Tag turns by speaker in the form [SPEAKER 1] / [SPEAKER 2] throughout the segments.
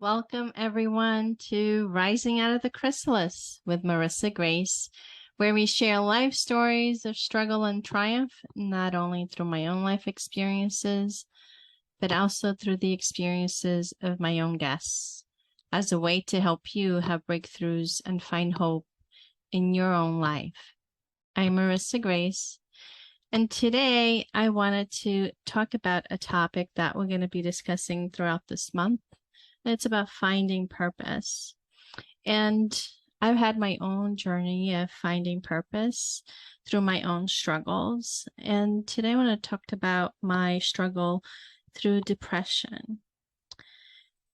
[SPEAKER 1] Welcome, everyone, to Rising Out of the Chrysalis with Marisa Grace, where we share life stories of struggle and triumph, not only through my own life experiences, but also through the experiences of my own guests, as a way to help you have breakthroughs and find hope in your own life. I'm Marisa Grace, and today I wanted to talk about a topic that we're going to be discussing throughout this month. It's about finding purpose. And I've had my own journey of finding purpose through my own struggles. And today I want to talk about my struggle through depression.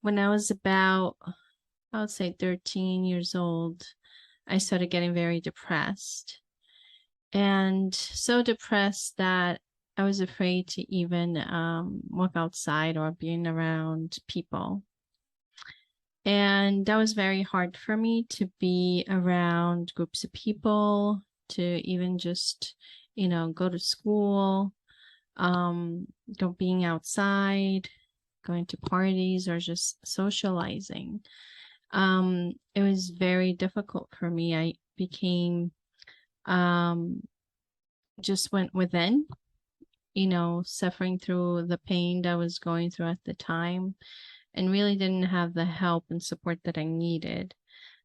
[SPEAKER 1] When I was about, I would say 13 years old, I started getting very depressed. And so depressed that I was afraid to even walk outside or being around people. And that was very hard for me to be around groups of people, to even just, go to school, being outside, going to parties, or just socializing. It was very difficult for me. I became, just went within, suffering through the pain that I was going through at the time, and really didn't have the help and support that I needed.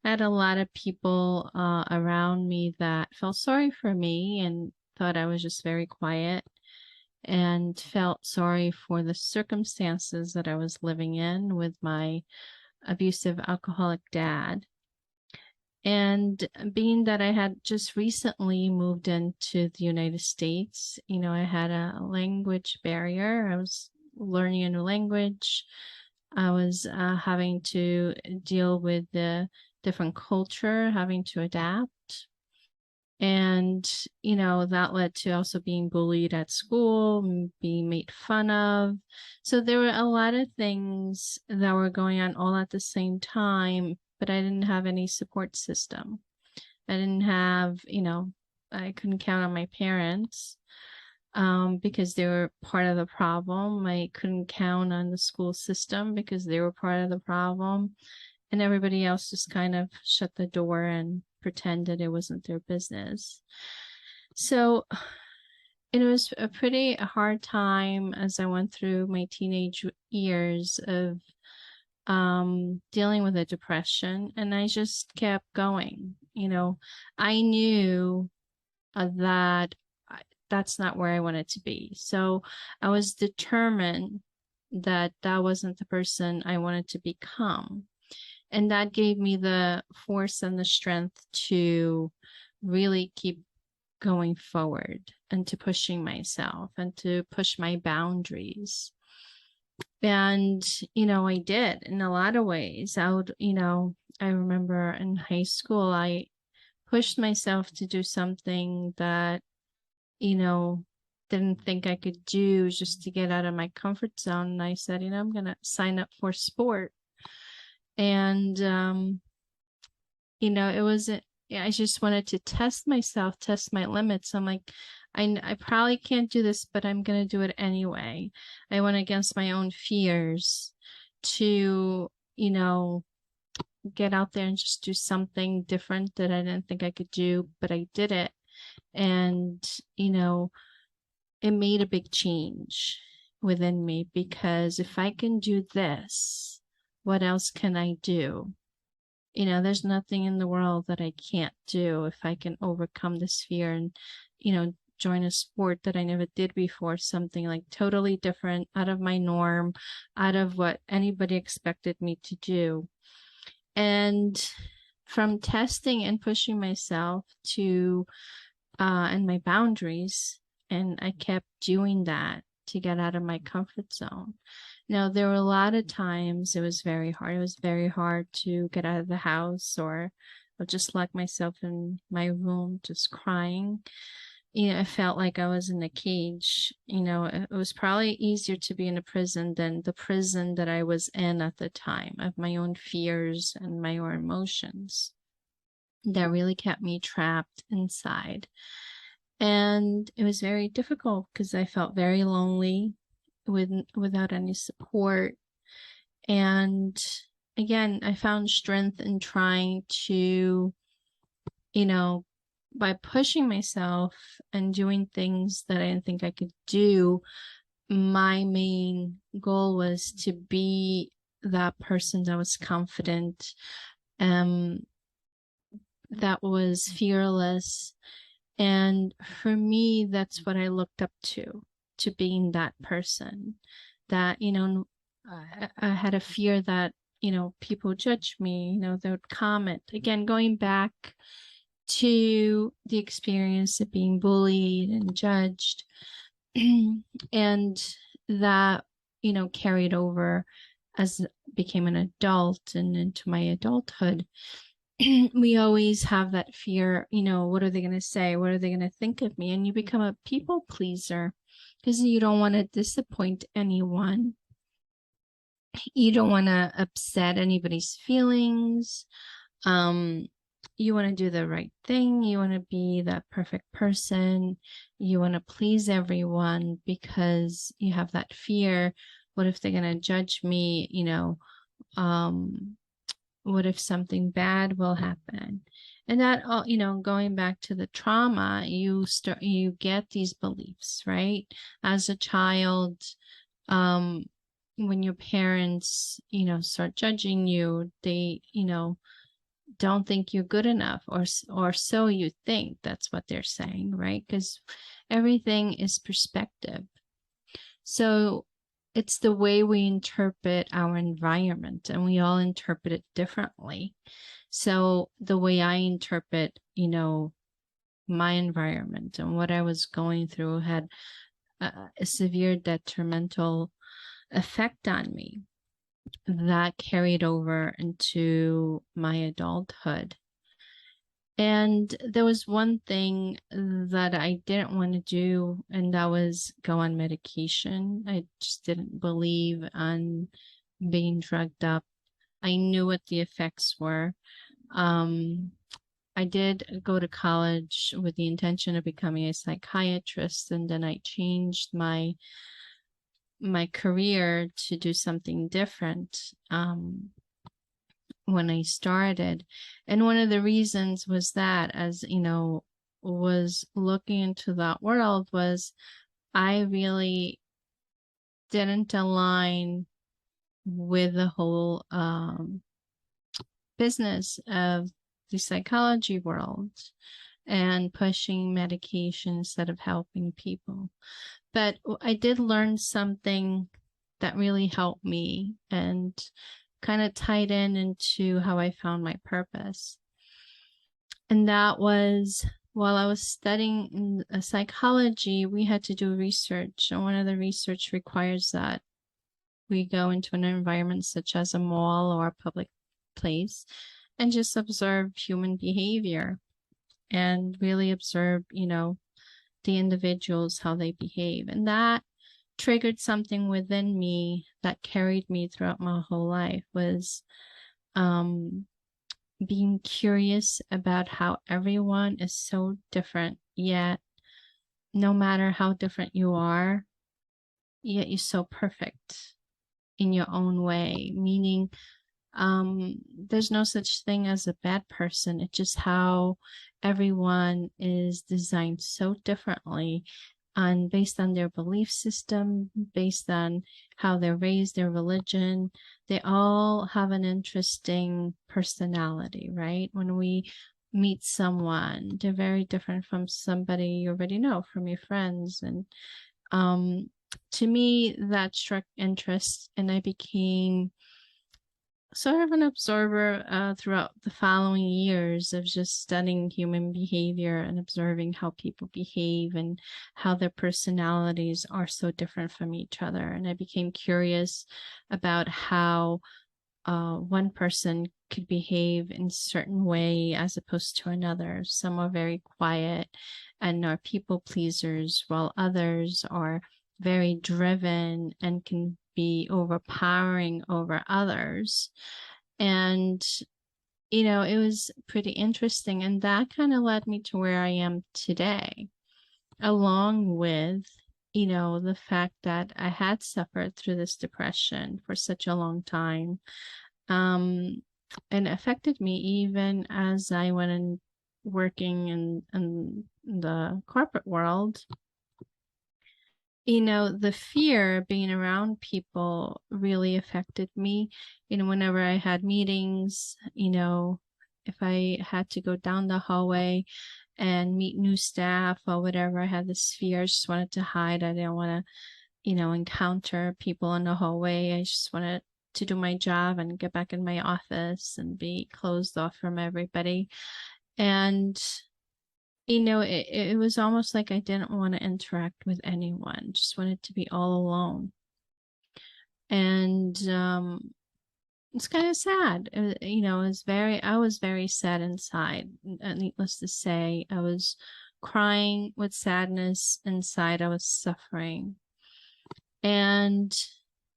[SPEAKER 1] I had a lot of people around me that felt sorry for me and thought I was just very quiet, and felt sorry for the circumstances that I was living in with my abusive alcoholic dad. And being that I had just recently moved into the United States, I had a language barrier. I was learning a new language. I was having to deal with the different culture, having to adapt. And, that led to also being bullied at school, being made fun of. So there were a lot of things that were going on all at the same time, but I didn't have any support system. I didn't have, I couldn't count on my parents. Because they were part of the problem. I couldn't count on the school system because they were part of the problem. And everybody else just kind of shut the door and pretended it wasn't their business. So it was a pretty hard time as I went through my teenage years of dealing with a depression. And I just kept going. I knew that that's not where I wanted to be. So I was determined that that wasn't the person I wanted to become. And that gave me the force and the strength to really keep going forward and to pushing myself and to push my boundaries. And, I did in a lot of ways. I remember in high school, I pushed myself to do something that didn't think I could do just to get out of my comfort zone. And I said, I'm going to sign up for sport. And, it wasn't, I just wanted to test myself, test my limits. I'm like, I probably can't do this, but I'm going to do it anyway. I went against my own fears to, get out there and just do something different that I didn't think I could do, but I did it. And, it made a big change within me, because if I can do this, what else can I do? There's nothing in the world that I can't do if I can overcome this fear and, join a sport that I never did before, something like totally different, out of my norm, out of what anybody expected me to do. And from testing and pushing myself to and my boundaries, and I kept doing that to get out of my comfort zone. Now, there were a lot of times it was very hard. It was very hard to get out of the house, or I'll just lock myself in my room just crying. I felt like I was in a cage. It was probably easier to be in a prison than the prison that I was in at the time, of my own fears and my own emotions that really kept me trapped inside. And it was very difficult because I felt very lonely without any support. And again, I found strength in trying to, you know, by pushing myself and doing things that I didn't think I could do. My main goal was to be that person that was confident, um, that was fearless. And for me, that's what I looked up to being that person that, I had a fear that, people judge me, they would comment. Again, going back to the experience of being bullied and judged, and that, carried over as became an adult and into my adulthood. We always have that fear, what are they going to say? What are they going to think of me? And you become a people pleaser because you don't want to disappoint anyone. You don't want to upset anybody's feelings. You want to do the right thing. You want to be that perfect person. You want to please everyone because you have that fear. What if they're going to judge me? What if something bad will happen? And that, going back to the trauma, you get these beliefs, right? As a child, when your parents, start judging you, they, don't think you're good enough, or so you think. That's what they're saying, right? Because everything is perspective. So it's the way we interpret our environment, and we all interpret it differently. So the way I interpret, my environment and what I was going through had a severe detrimental effect on me that carried over into my adulthood. And there was one thing that I didn't want to do, and that was go on medication. I just didn't believe on being drugged up. I knew what the effects were. I did go to college with the intention of becoming a psychiatrist, and then I changed my career to do something different when I started. And one of the reasons was that, as was looking into that world, was I really didn't align with the whole business of the psychology world and pushing medication instead of helping people. But I did learn something that really helped me and kind of tied into how I found my purpose. And that was, while I was studying in psychology, we had to do research. And one of the research requires that we go into an environment such as a mall or a public place and just observe human behavior and really observe, the individuals, how they behave. And that triggered something within me that carried me throughout my whole life, was being curious about how everyone is so different, yet no matter how different you are, yet you're so perfect in your own way. Meaning, there's no such thing as a bad person. It's just how everyone is designed so differently, and based on their belief system, based on how they're raised, their religion. They all have an interesting personality, right? When we meet someone, they're very different from somebody you already know, from your friends. And to me, that struck interest, and I became sort of an observer throughout the following years of just studying human behavior and observing how people behave and how their personalities are so different from each other. And I became curious about how one person could behave in a certain way as opposed to another. Some are very quiet and are people pleasers, while others are very driven and can be overpowering over others. And it was pretty interesting, and that kind of led me to where I am today, along with the fact that I had suffered through this depression for such a long time. And it affected me even as I went in working in the corporate world. The fear of being around people really affected me. Whenever I had meetings, if I had to go down the hallway and meet new staff or whatever, I had this fear. I just wanted to hide. I didn't want to, encounter people in the hallway. I just wanted to do my job and get back in my office and be closed off from everybody. And it was almost like I didn't want to interact with anyone, just wanted to be all alone. And it's kind of sad. I was very sad inside. Needless to say, I was crying with sadness inside. I was suffering. And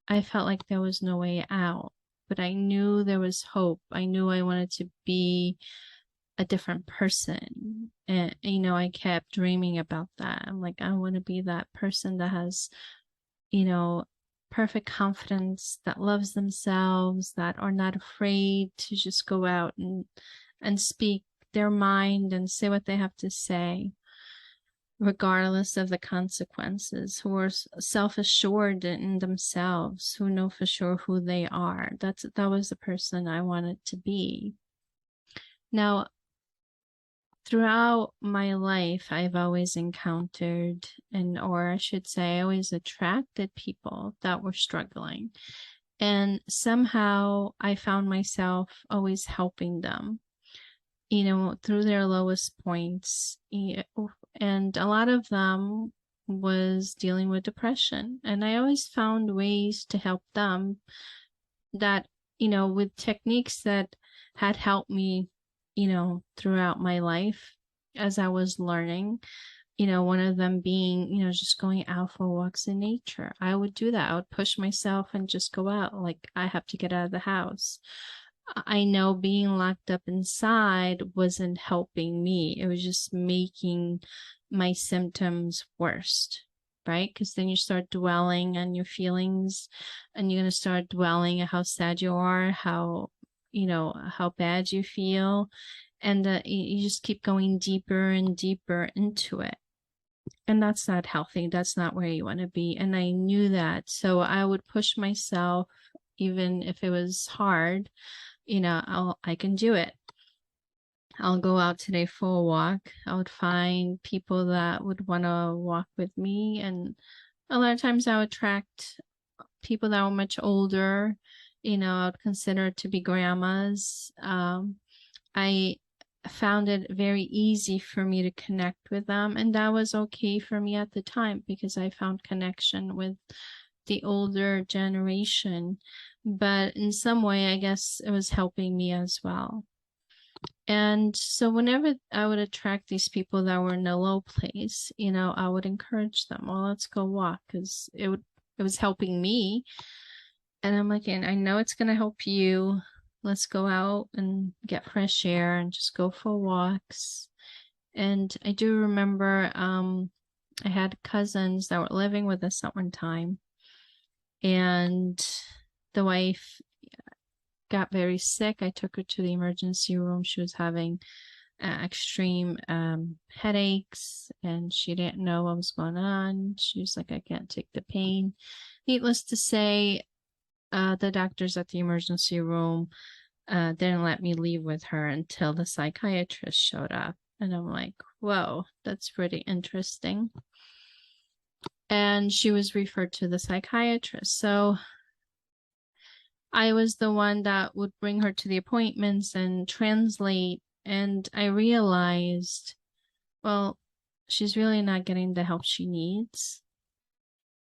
[SPEAKER 1] I felt like there was no way out, but I knew there was hope. I knew I wanted to be a different person. And, I kept dreaming about that. I'm like, I want to be that person that has, perfect confidence, that loves themselves, that are not afraid to just go out and speak their mind and say what they have to say, regardless of the consequences, who are self-assured in themselves, who know for sure who they are. That was the person I wanted to be. Now, throughout my life, I've always encountered, or I should say, I always attracted people that were struggling. And somehow I found myself always helping them, through their lowest points. And a lot of them was dealing with depression. And I always found ways to help them that, with techniques that had helped me, throughout my life as I was learning. One of them being, just going out for walks in nature. I would do that. I would push myself and just go out. Like, I have to get out of the house. I know being locked up inside wasn't helping me. It was just making my symptoms worse, right? Because then you start dwelling on your feelings, and you're going to start dwelling on how sad you are, how bad you feel. And you just keep going deeper and deeper into it. And that's not healthy. That's not where you want to be. And I knew that. So I would push myself, even if it was hard. I can do it. I'll go out today for a walk. I would find people that would want to walk with me. And a lot of times I would attract people that were much older. I would consider to be grandmas. I found it very easy for me to connect with them. And that was okay for me at the time, because I found connection with the older generation. But in some way, I guess it was helping me as well. And so whenever I would attract these people that were in a low place, I would encourage them, well, let's go walk, because it was helping me. And I'm like, and I know it's going to help you. Let's go out and get fresh air and just go for walks. And I do remember I had cousins that were living with us at one time. And the wife got very sick. I took her to the emergency room. She was having extreme headaches, and she didn't know what was going on. She was like, I can't take the pain. Needless to say, the doctors at the emergency room didn't let me leave with her until the psychiatrist showed up. And I'm like, whoa, that's pretty interesting. And she was referred to the psychiatrist. So I was the one that would bring her to the appointments and translate. And I realized, well, she's really not getting the help she needs.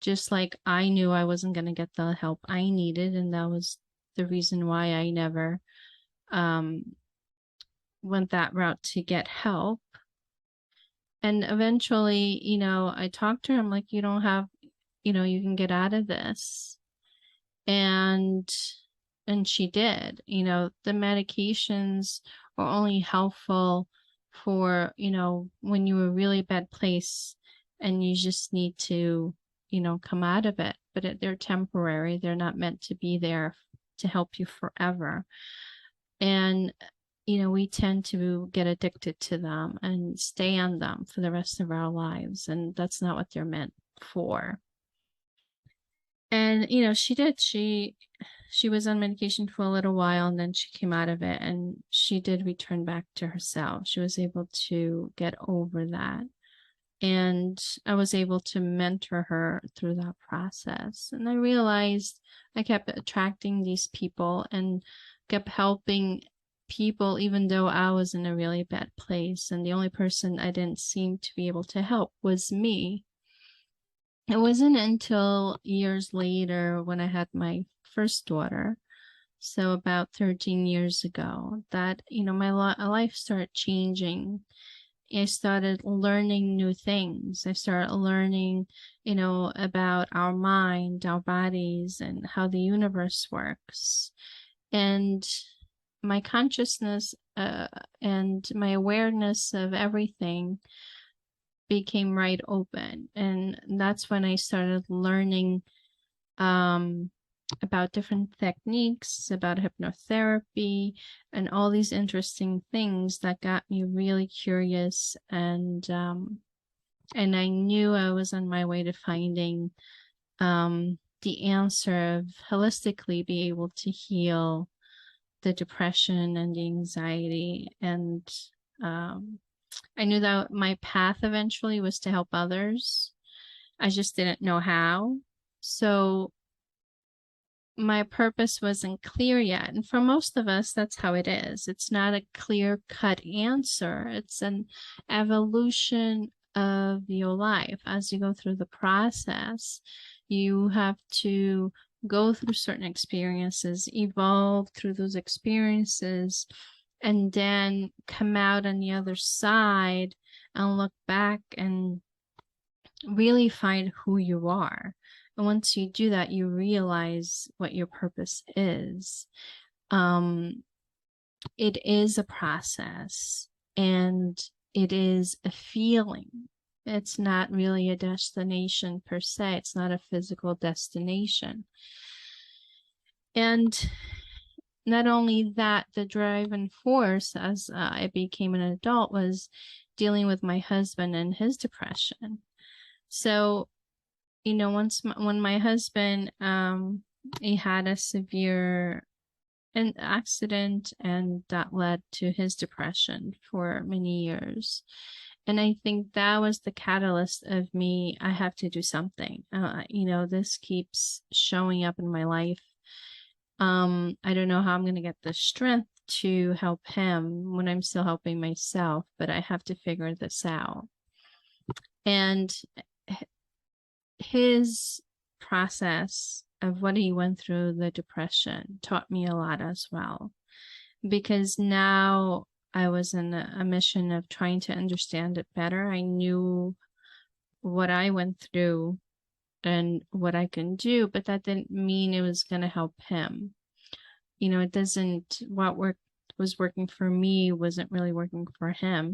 [SPEAKER 1] Just like I knew I wasn't going to get the help I needed. And that was the reason why I never went that route to get help. And eventually, I talked to her. I'm like, you don't have, you can get out of this. And she did. The medications are only helpful for, when you're in a really bad place and you just need to, come out of it. But they're temporary. They're not meant to be there to help you forever. And, we tend to get addicted to them and stay on them for the rest of our lives. And that's not what they're meant for. And, she did. She was on medication for a little while, and then she came out of it, and she did return back to herself. She was able to get over that. And I was able to mentor her through that process. And I realized I kept attracting these people and kept helping people, even though I was in a really bad place. And the only person I didn't seem to be able to help was me. It wasn't until years later, when I had my first daughter, so about 13 years ago, that, my life started changing. I started learning new things. I started learning, about our mind, our bodies, and how the universe works. And my consciousness and my awareness of everything became right open. And that's when I started learning about different techniques, about hypnotherapy, and all these interesting things that got me really curious. And I knew I was on my way to finding the answer of holistically be able to heal the depression and the anxiety. And I knew that my path eventually was to help others. I just didn't know how. So my purpose wasn't clear yet. And for most of us, that's how it is. It's not a clear-cut answer. It's an evolution of your life. As you go through the process, you have to go through certain experiences, evolve through those experiences, and then come out on the other side and look back and really find who you are. And once you do that, you realize what your purpose is. It is a process, and it is a feeling. It's not really a destination per se. It's not a physical destination. And not only that, the driving force as I became an adult was dealing with my husband and his depression. So, when my husband, he had a severe accident, and that led to his depression for many years. And I think that was the catalyst of me, I have to do something. This keeps showing up in my life. I don't know how I'm going to get the strength to help him when I'm still helping myself, but I have to figure this out. And his process of what he went through, the depression, taught me a lot as well, because now I was in a mission of trying to understand it better. I knew what I went through and what I can do, but that didn't mean it was going to help him. It doesn't, what was working for me wasn't really working for him.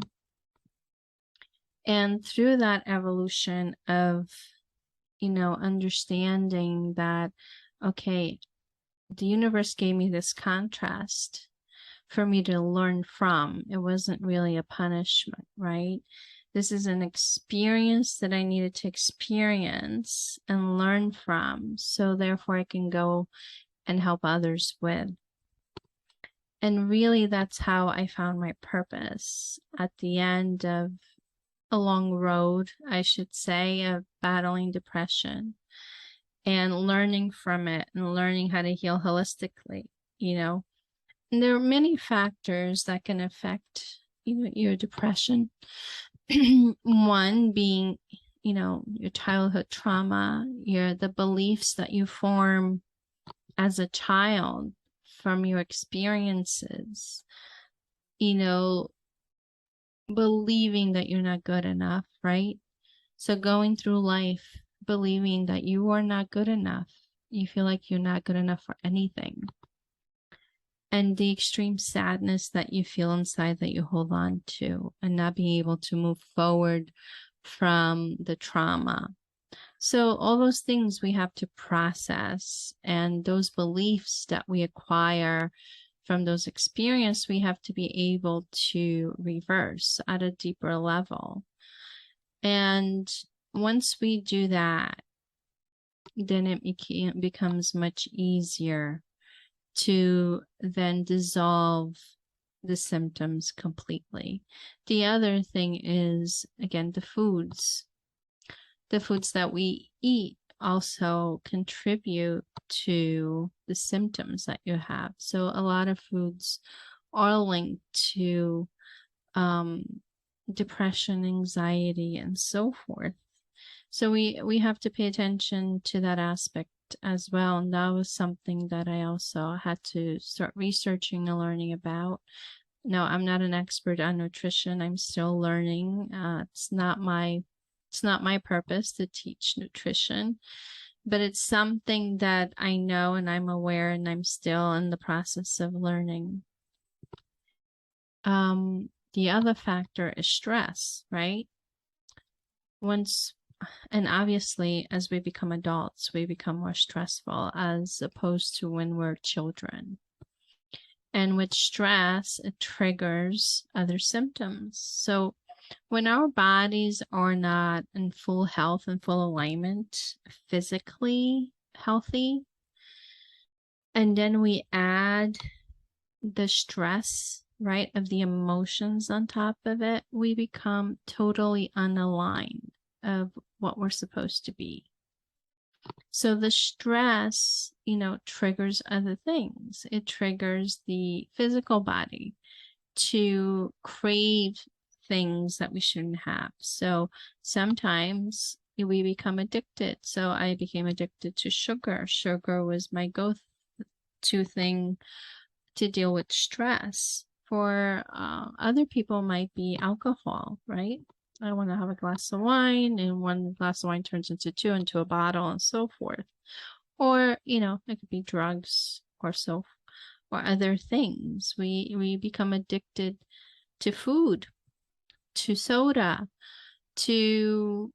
[SPEAKER 1] And through that evolution of, understanding that, okay, the universe gave me this contrast for me to learn from. It wasn't really a punishment, right? This is an experience that I needed to experience and learn from, so therefore I can go and help others with. And really, that's how I found my purpose at the end of a long road, I should say, of battling depression and learning from it and learning how to heal holistically, And there are many factors that can affect, your depression. One being, your childhood trauma, the beliefs that you form as a child from your experiences, believing that you're not good enough, right? So going through life believing that you are not good enough, you feel like you're not good enough for anything. And the extreme sadness that you feel inside that you hold on to, and not being able to move forward from the trauma. So all those things we have to process, and those beliefs that we acquire from those experiences, we have to be able to reverse at a deeper level. And once we do that, then it becomes much easier to then dissolve the symptoms completely. The other thing is, again, the foods. The foods that we eat also contribute to the symptoms that you have. So a lot of foods are linked to depression, anxiety, and so forth. So we have to pay attention to that aspect as well. And that was something that I also had to start researching and learning about. No, I'm not an expert on nutrition. I'm still learning. It's not my purpose to teach nutrition, but it's something that I know and I'm aware, and I'm still in the process of learning. The other factor is stress, right? And obviously, as we become adults, we become more stressful as opposed to when we're children. And with stress, it triggers other symptoms. So when our bodies are not in full health and full alignment, physically healthy, and then we add the stress, right, of the emotions on top of it, we become totally unaligned of what we're supposed to be. So the stress, triggers other things. It triggers the physical body to crave things that we shouldn't have. So sometimes we become addicted. So I became addicted to sugar. Sugar was my go-to thing to deal with stress. For other people, might be alcohol, right? I want to have a glass of wine, and one glass of wine turns into two, into a bottle, and so forth. Or, it could be drugs or other things. We become addicted to food, to soda, to,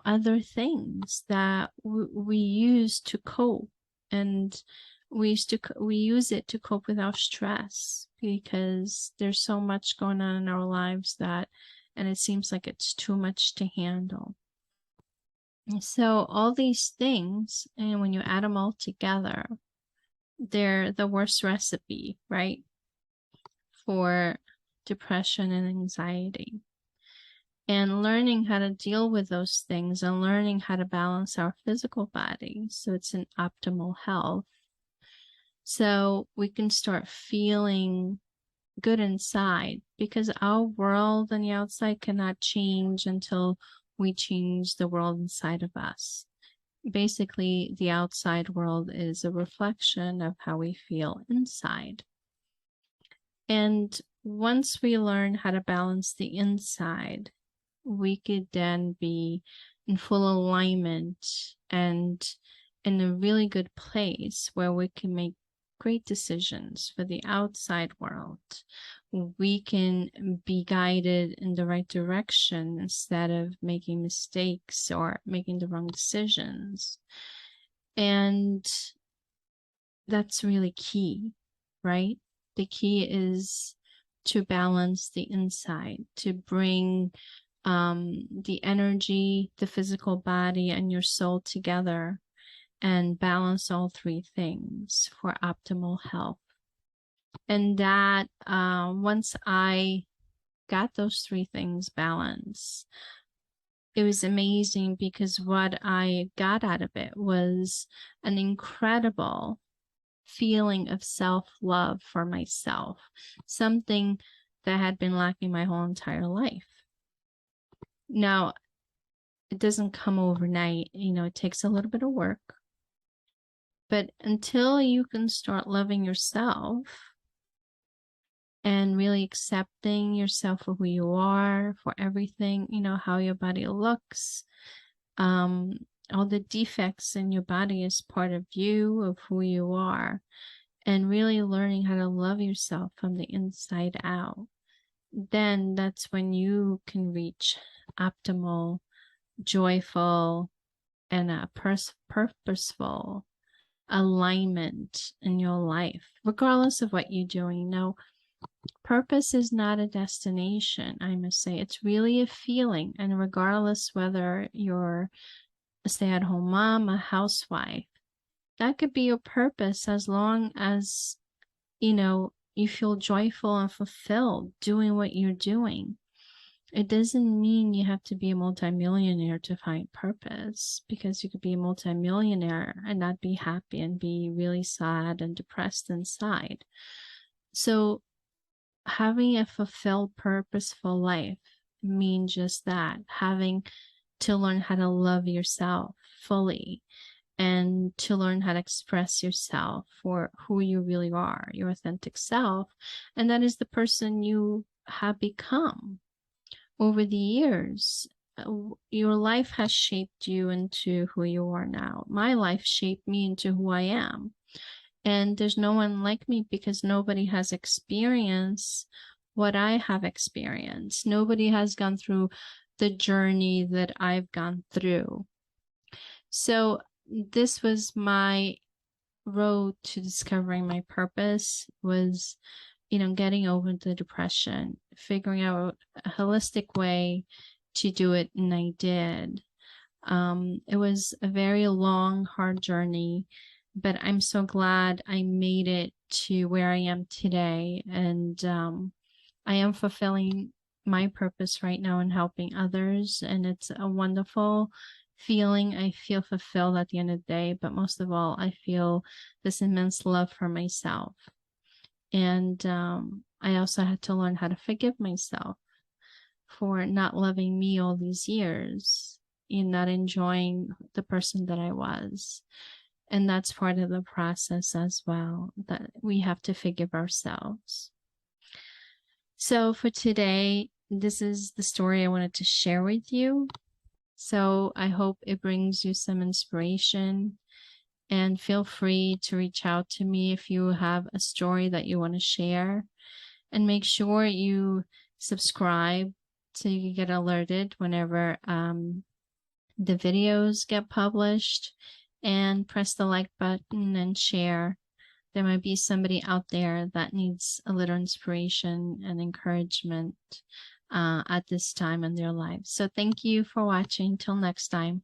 [SPEAKER 1] other things that we use to cope. And we use it to cope with our stress, because there's so much going on in our lives and it seems like it's too much to handle. So all these things, and when you add them all together, they're the worst recipe, right, for depression and anxiety. And learning how to deal with those things, and learning how to balance our physical body so it's in optimal health, so we can start feeling good inside, because our world on the outside cannot change until we change the world inside of us. Basically, the outside world is a reflection of how we feel inside. And once we learn how to balance the inside, we could then be in full alignment and in a really good place where we can make great decisions for the outside world. We can be guided in the right direction instead of making mistakes or making the wrong decisions. And that's really key, right? The key is to balance the inside, to bring the energy, the physical body, and your soul together, and balance all three things for optimal health. And that once I got those three things balanced, it was amazing, because what I got out of it was an incredible feeling of self-love for myself, something that had been lacking my whole entire life. Now, it doesn't come overnight, it takes a little bit of work. But until you can start loving yourself and really accepting yourself for who you are, for everything, how your body looks, all the defects in your body is part of you, of who you are, and really learning how to love yourself from the inside out, then that's when you can reach optimal, joyful, and a purposeful alignment in your life, regardless of what you're doing. Now, purpose is not a destination, I must say. It's really a feeling. And regardless whether you're a stay-at-home mom, a housewife, that could be your purpose, as long as, you feel joyful and fulfilled doing what you're doing. It doesn't mean you have to be a multimillionaire to find purpose, because you could be a multimillionaire and not be happy and be really sad and depressed inside. So having a fulfilled, purposeful life means just that, having to learn how to love yourself fully and to learn how to express yourself for who you really are, your authentic self. And that is the person you have become over the years. Your life has shaped you into who you are now. My life shaped me into who I am. And there's no one like me, because nobody has experienced what I have experienced. Nobody has gone through the journey that I've gone through. So this was my road to discovering my purpose, was, getting over the depression, figuring out a holistic way to do it, and I did. It was a very long, hard journey, but I'm so glad I made it to where I am today. And I am fulfilling my purpose right now in helping others, and it's a wonderful feeling. I feel fulfilled at the end of the day, but most of all, I feel this immense love for myself. And I also had to learn how to forgive myself for not loving me all these years, and not enjoying the person that I was. And that's part of the process as well, that we have to forgive ourselves. So for today, this is the story I wanted to share with you. So I hope it brings you some inspiration, and feel free to reach out to me if you have a story that you want to share. And make sure you subscribe so you can get alerted whenever the videos get published, and press the like button and share. There might be somebody out there that needs a little inspiration and encouragement at this time in their lives. So thank you for watching. Till next time.